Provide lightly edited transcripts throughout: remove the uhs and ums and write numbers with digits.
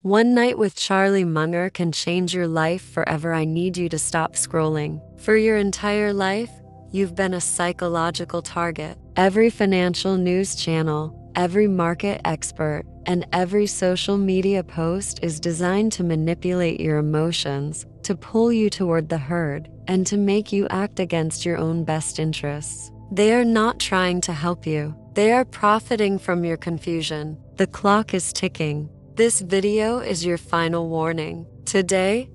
One night with Charlie Munger can change your life forever. I need you to stop scrolling. For your entire life, you've been a psychological target. Every financial news channel, every market expert, and every social media post is designed to manipulate your emotions, to pull you toward the herd, and to make you act against your own best interests. They are not trying to help you. They are profiting from your confusion. The clock is ticking. This video is your final warning. Today,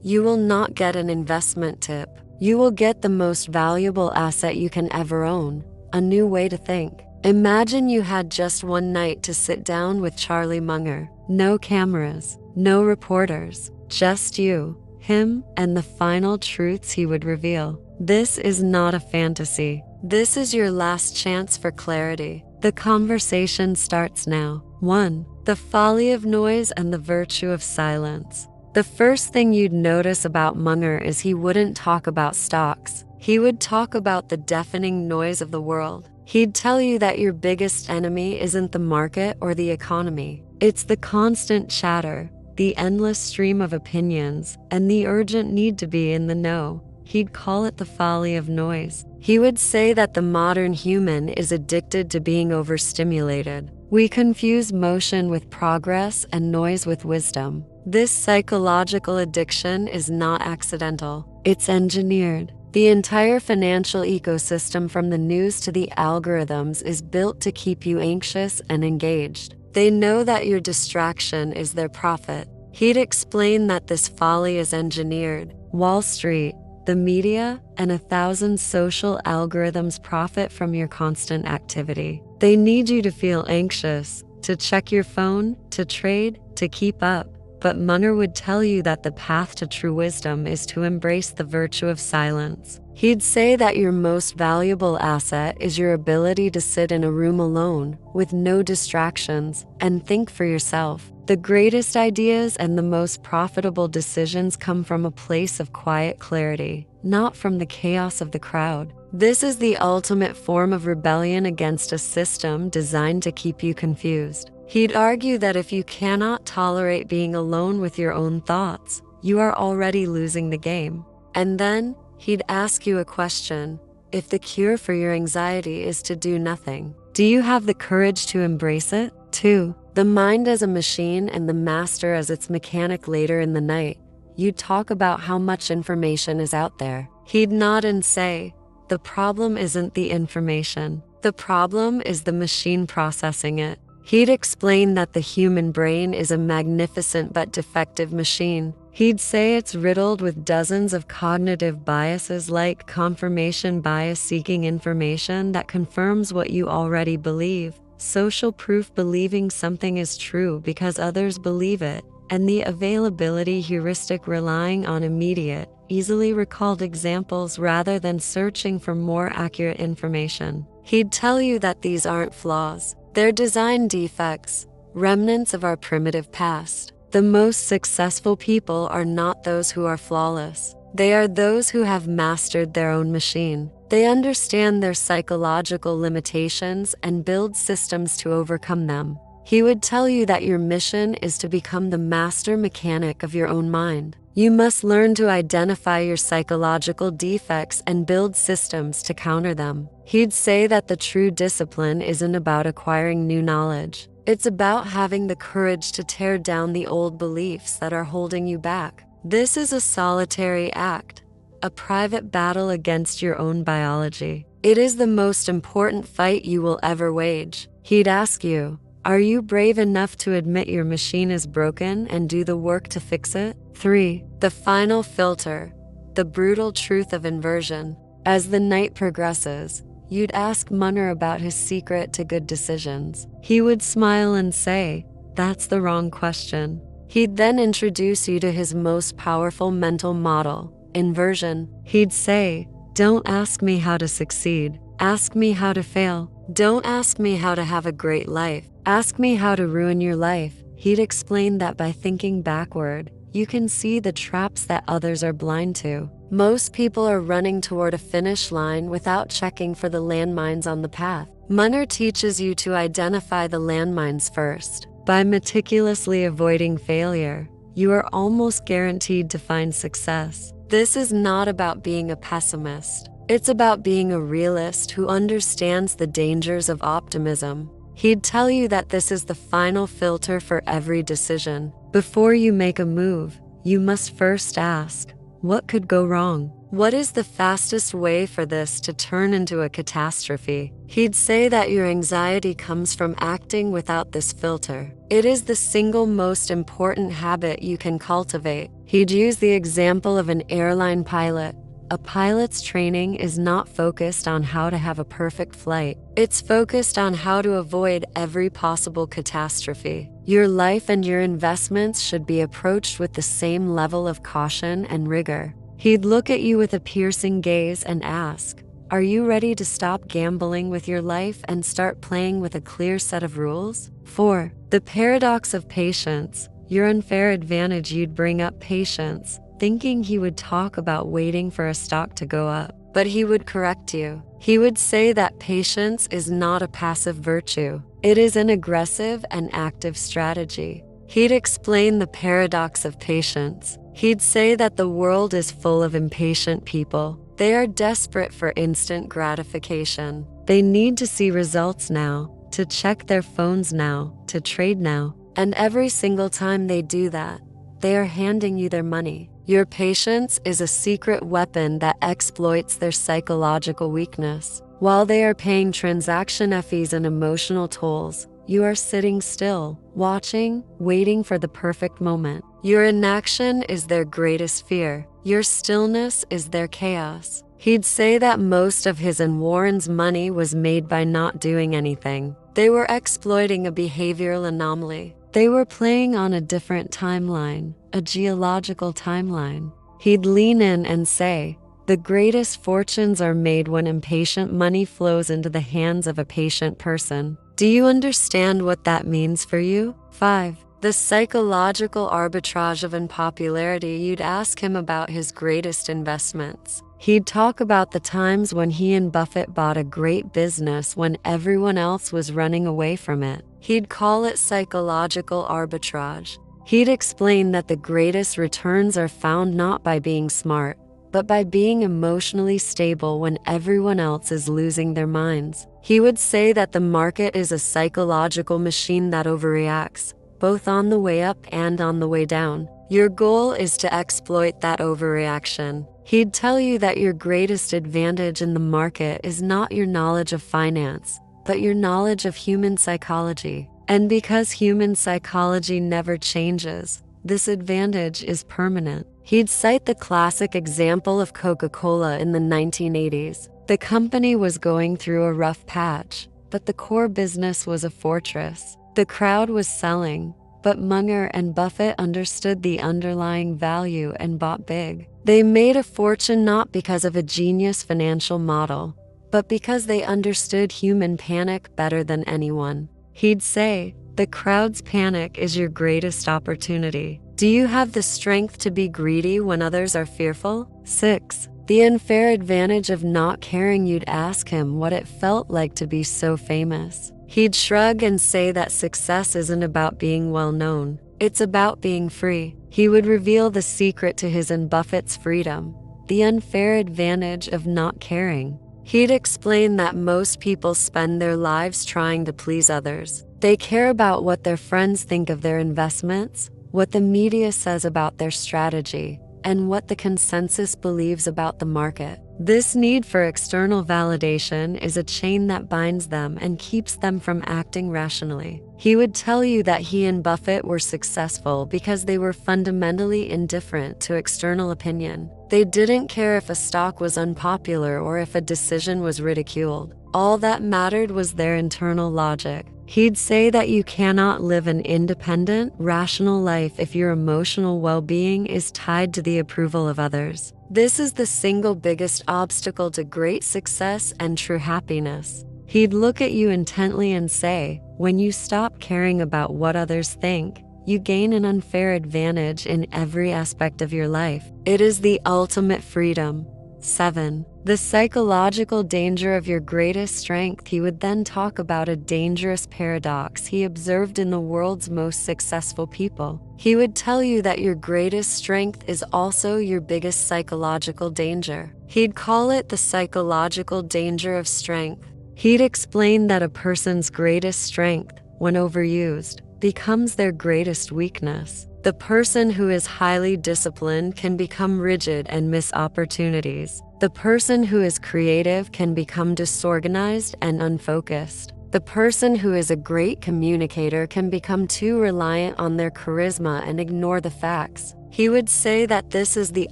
you will not get an investment tip. You will get the most valuable asset you can ever own, a new way to think. Imagine you had just one night to sit down with Charlie Munger. No cameras, no reporters, just you, him, and the final truths he would reveal. This is not a fantasy. This is your last chance for clarity. The conversation starts now. 1. The folly of noise and the virtue of silence. The first thing you'd notice about Munger is he wouldn't talk about stocks. He would talk about the deafening noise of the world. He'd tell you that your biggest enemy isn't the market or the economy. It's the constant chatter, the endless stream of opinions, and the urgent need to be in the know. He'd call it the folly of noise. He would say that the modern human is addicted to being overstimulated. We confuse motion with progress and noise with wisdom. This psychological addiction is not accidental. It's engineered. The entire financial ecosystem, from the news to the algorithms, is built to keep you anxious and engaged. They know that your distraction is their profit. He'd explain that this folly is engineered. Wall Street, the media, and 1,000 social algorithms profit from your constant activity. They need you to feel anxious, to check your phone, to trade, to keep up. But Munger would tell you that the path to true wisdom is to embrace the virtue of silence. He'd say that your most valuable asset is your ability to sit in a room alone, with no distractions, and think for yourself. The greatest ideas and the most profitable decisions come from a place of quiet clarity, not from the chaos of the crowd. This is the ultimate form of rebellion against a system designed to keep you confused. He'd argue that if you cannot tolerate being alone with your own thoughts, you are already losing the game. And then, he'd ask you a question. If the cure for your anxiety is to do nothing, do you have the courage to embrace it? 2. The mind as a machine and the master as its mechanic. Later in the night, you'd talk about how much information is out there. He'd nod and say, the problem isn't the information. The problem is the machine processing it. He'd explain that the human brain is a magnificent but defective machine. He'd say it's riddled with dozens of cognitive biases, like confirmation bias, seeking information that confirms what you already believe, social proof, believing something is true because others believe it, and the availability heuristic, relying on immediate, easily recalled examples rather than searching for more accurate information. He'd tell you that these aren't flaws. They're design defects, remnants of our primitive past. The most successful people are not those who are flawless. They are those who have mastered their own machine. They understand their psychological limitations and build systems to overcome them. He would tell you that your mission is to become the master mechanic of your own mind. You must learn to identify your psychological defects and build systems to counter them. He'd say that the true discipline isn't about acquiring new knowledge. It's about having the courage to tear down the old beliefs that are holding you back. This is a solitary act, a private battle against your own biology. It is the most important fight you will ever wage. He'd ask you, are you brave enough to admit your machine is broken and do the work to fix it? 3. The final filter, the brutal truth of inversion. As the night progresses, you'd ask Munger about his secret to good decisions. He would smile and say, that's the wrong question. He'd then introduce you to his most powerful mental model, inversion. He'd say, don't ask me how to succeed. Ask me how to fail. Don't ask me how to have a great life. Ask me how to ruin your life. He'd explain that by thinking backward, you can see the traps that others are blind to. Most people are running toward a finish line without checking for the landmines on the path. Munger teaches you to identify the landmines first. By meticulously avoiding failure, you are almost guaranteed to find success. This is not about being a pessimist. It's about being a realist who understands the dangers of optimism. He'd tell you that this is the final filter for every decision. Before you make a move, you must first ask, what could go wrong? What is the fastest way for this to turn into a catastrophe? He'd say that your anxiety comes from acting without this filter. It is the single most important habit you can cultivate. He'd use the example of an airline pilot. A pilot's training is not focused on how to have a perfect flight. It's focused on how to avoid every possible catastrophe. Your life and your investments should be approached with the same level of caution and rigor. He'd look at you with a piercing gaze and ask, are you ready to stop gambling with your life and start playing with a clear set of rules? 4. The paradox of patience. Your unfair advantage. You'd bring up patience, thinking he would talk about waiting for a stock to go up. But he would correct you. He would say that patience is not a passive virtue. It is an aggressive and active strategy. He'd explain the paradox of patience. He'd say that the world is full of impatient people. They are desperate for instant gratification. They need to see results now, to check their phones now, to trade now. And every single time they do that, they are handing you their money. Your patience is a secret weapon that exploits their psychological weakness. While they are paying transaction fees and emotional tolls, you are sitting still, watching, waiting for the perfect moment. Your inaction is their greatest fear. Your stillness is their chaos. He'd say that most of his and Warren's money was made by not doing anything. They were exploiting a behavioral anomaly. They were playing on a different timeline, a geological timeline. He'd lean in and say, the greatest fortunes are made when impatient money flows into the hands of a patient person. Do you understand what that means for you? 5. The psychological arbitrage of unpopularity. You'd ask him about his greatest investments. He'd talk about the times when he and Buffett bought a great business when everyone else was running away from it. He'd call it psychological arbitrage. He'd explain that the greatest returns are found not by being smart, but by being emotionally stable when everyone else is losing their minds. He would say that the market is a psychological machine that overreacts, both on the way up and on the way down. Your goal is to exploit that overreaction. He'd tell you that your greatest advantage in the market is not your knowledge of finance, but your knowledge of human psychology. And because human psychology never changes, this advantage is permanent. He'd cite the classic example of Coca-Cola in the 1980s. The company was going through a rough patch, but the core business was a fortress. The crowd was selling, but Munger and Buffett understood the underlying value and bought big. They made a fortune not because of a genius financial model, but because they understood human panic better than anyone. He'd say, the crowd's panic is your greatest opportunity. Do you have the strength to be greedy when others are fearful? 6. The unfair advantage of not caring. You'd ask him what it felt like to be so famous. He'd shrug and say that success isn't about being well known. It's about being free. He would reveal the secret to his and Buffett's freedom, the unfair advantage of not caring. He'd explain that most people spend their lives trying to please others. They care about what their friends think of their investments, what the media says about their strategy, and what the consensus believes about the market. This need for external validation is a chain that binds them and keeps them from acting rationally. He would tell you that he and Buffett were successful because they were fundamentally indifferent to external opinion. They didn't care if a stock was unpopular or if a decision was ridiculed. All that mattered was their internal logic. He'd say that you cannot live an independent, rational life if your emotional well-being is tied to the approval of others. This is the single biggest obstacle to great success and true happiness. He'd look at you intently and say, when you stop caring about what others think, you gain an unfair advantage in every aspect of your life. It is the ultimate freedom. 7. The psychological danger of your greatest strength. He would then talk about a dangerous paradox he observed in the world's most successful people. He would tell you that your greatest strength is also your biggest psychological danger. He'd call it the psychological danger of strength. He'd explain that a person's greatest strength, when overused, becomes their greatest weakness. The person who is highly disciplined can become rigid and miss opportunities. The person who is creative can become disorganized and unfocused. The person who is a great communicator can become too reliant on their charisma and ignore the facts. He would say that this is the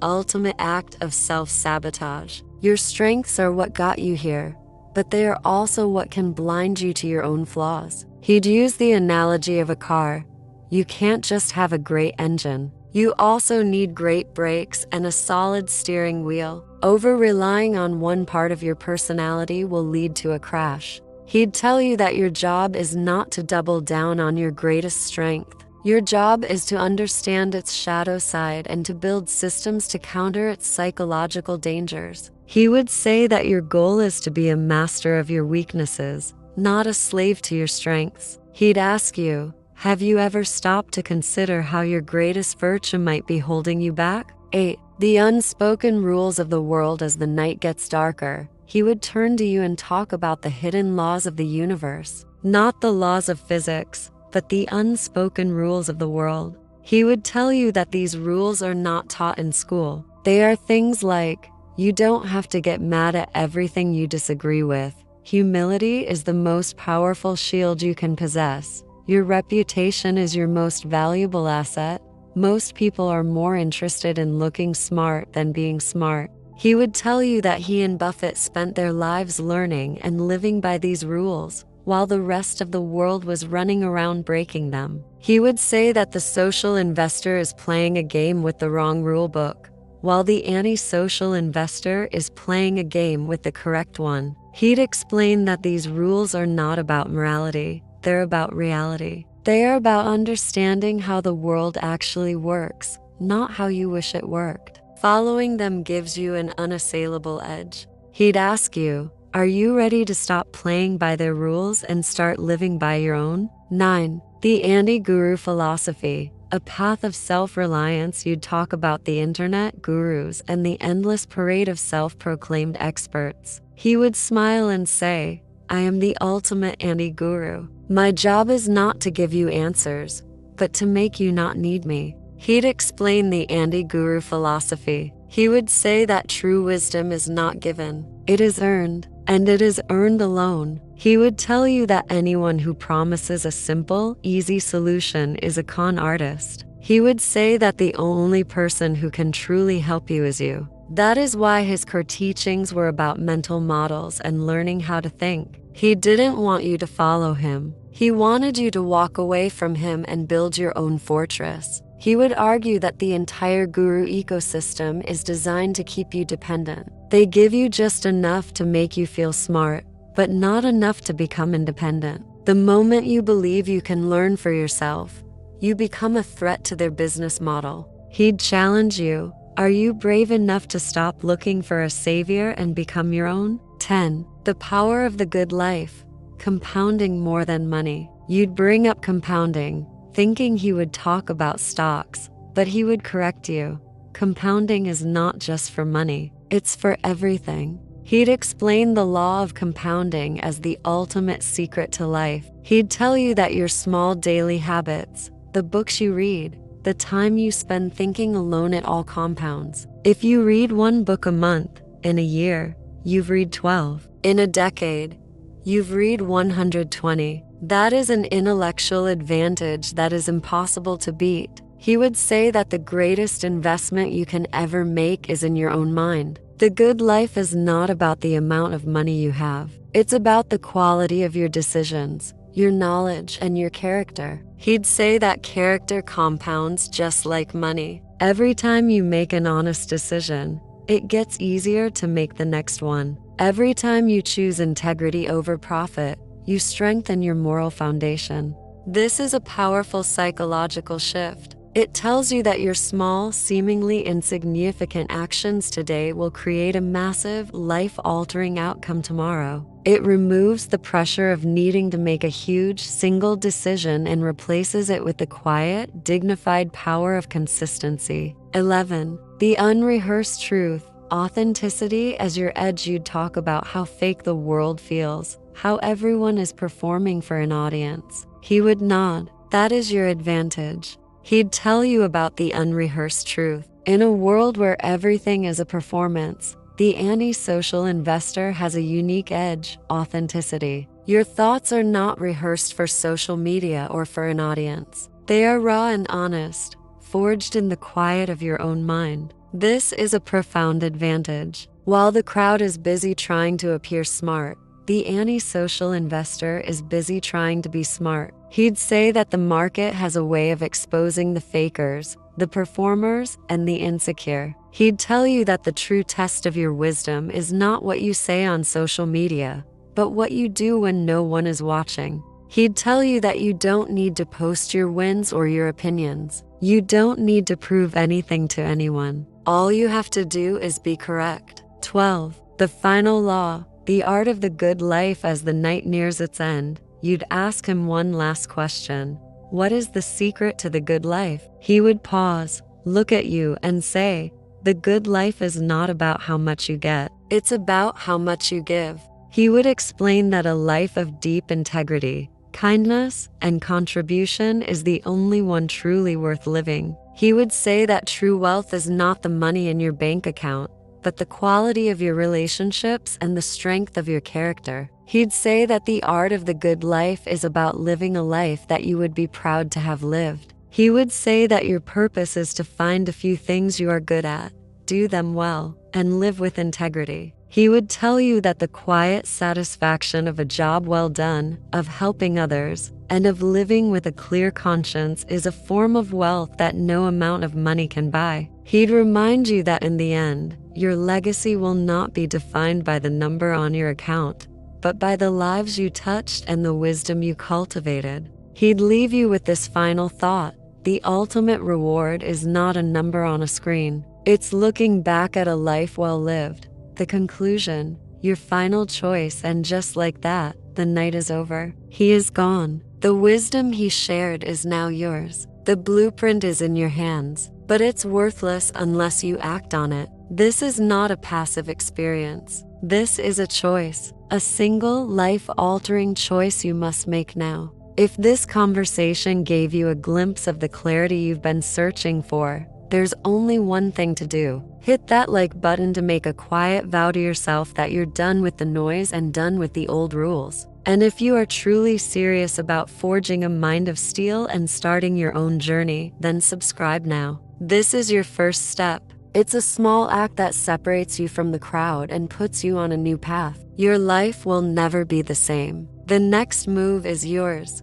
ultimate act of self-sabotage. Your strengths are what got you here, but they are also what can blind you to your own flaws. He'd use the analogy of a car. You can't just have a great engine. You also need great brakes and a solid steering wheel. Over-relying on one part of your personality will lead to a crash. He'd tell you that your job is not to double down on your greatest strength. Your job is to understand its shadow side and to build systems to counter its psychological dangers. He would say that your goal is to be a master of your weaknesses, not a slave to your strengths. He'd ask you, have you ever stopped to consider how your greatest virtue might be holding you back? 8. The unspoken rules of the world. As the night gets darker, he would turn to you and talk about the hidden laws of the universe. Not the laws of physics, but the unspoken rules of the world. He would tell you that these rules are not taught in school. They are things like, you don't have to get mad at everything you disagree with. Humility is the most powerful shield you can possess. Your reputation is your most valuable asset. Most people are more interested in looking smart than being smart. He would tell you that he and Buffett spent their lives learning and living by these rules, while the rest of the world was running around breaking them. He would say that the social investor is playing a game with the wrong rule book, while the anti-social investor is playing a game with the correct one. He'd explain that these rules are not about morality. They're about reality. They are about understanding how the world actually works, not how you wish it worked. Following them gives you an unassailable edge. He'd ask you, are you ready to stop playing by their rules and start living by your own? 9. The anti-guru philosophy, a path of self-reliance. You'd talk about the internet gurus and the endless parade of self-proclaimed experts. He would smile and say, I am the ultimate anti-guru. My job is not to give you answers, but to make you not need me. He'd explain the anti-guru philosophy. He would say that true wisdom is not given. It is earned, and it is earned alone. He would tell you that anyone who promises a simple, easy solution is a con artist. He would say that the only person who can truly help you is you. That is why his core teachings were about mental models and learning how to think. He didn't want you to follow him. He wanted you to walk away from him and build your own fortress. He would argue that the entire guru ecosystem is designed to keep you dependent. They give you just enough to make you feel smart, but not enough to become independent. The moment you believe you can learn for yourself, you become a threat to their business model. He'd challenge you. Are you brave enough to stop looking for a savior and become your own? 10. The power of the good life. Compounding more than money. You'd bring up compounding, thinking he would talk about stocks, but he would correct you. Compounding is not just for money, it's for everything. He'd explain the law of compounding as the ultimate secret to life. He'd tell you that your small daily habits, the books you read, the time you spend thinking alone, it all compounds. If you read one book a month, in a year, you've read 12. In a decade, you've read 120. That is an intellectual advantage that is impossible to beat. He would say that the greatest investment you can ever make is in your own mind. The good life is not about the amount of money you have. It's about the quality of your decisions, your knowledge, and your character. He'd say that character compounds just like money. Every time you make an honest decision, it gets easier to make the next one. Every time you choose integrity over profit, you strengthen your moral foundation. This is a powerful psychological shift. It tells you that your small, seemingly insignificant actions today will create a massive, life-altering outcome tomorrow. It removes the pressure of needing to make a huge, single decision and replaces it with the quiet, dignified power of consistency. 11. The unrehearsed truth. Authenticity as your edge. You'd talk about how fake the world feels, how everyone is performing for an audience. He would nod. That is your advantage. He'd tell you about the unrehearsed truth. In a world where everything is a performance, the anti-social investor has a unique edge: authenticity. Your thoughts are not rehearsed for social media or for an audience. They are raw and honest, forged in the quiet of your own mind. This is a profound advantage. While the crowd is busy trying to appear smart, the anti-social investor is busy trying to be smart. He'd say that the market has a way of exposing the fakers, the performers, and the insecure. He'd tell you that the true test of your wisdom is not what you say on social media, but what you do when no one is watching. He'd tell you that you don't need to post your wins or your opinions. You don't need to prove anything to anyone. All you have to do is be correct. 12. The final law. The art of the good life. As the night nears its end, you'd ask him one last question. What is the secret to the good life? He would pause, look at you, and say, the good life is not about how much you get. It's about how much you give. He would explain that a life of deep integrity, kindness, and contribution is the only one truly worth living. He would say that true wealth is not the money in your bank account, but the quality of your relationships and the strength of your character. He'd say that the art of the good life is about living a life that you would be proud to have lived. He would say that your purpose is to find a few things you are good at, do them well, and live with integrity. He would tell you that the quiet satisfaction of a job well done, of helping others, and of living with a clear conscience is a form of wealth that no amount of money can buy. He'd remind you that in the end, your legacy will not be defined by the number on your account, but by the lives you touched and the wisdom you cultivated. He'd leave you with this final thought. The ultimate reward is not a number on a screen. It's looking back at a life well lived. The conclusion, your final choice, and just like that, the night is over. He is gone. The wisdom he shared is now yours. The blueprint is in your hands, but it's worthless unless you act on it. This is not a passive experience. This is a choice, a single life-altering choice you must make now. If this conversation gave you a glimpse of the clarity you've been searching for, there's only one thing to do. Hit that like button to make a quiet vow to yourself that you're done with the noise and done with the old rules. And if you are truly serious about forging a mind of steel and starting your own journey, then subscribe now. This is your first step. It's a small act that separates you from the crowd and puts you on a new path. Your life will never be the same. The next move is yours.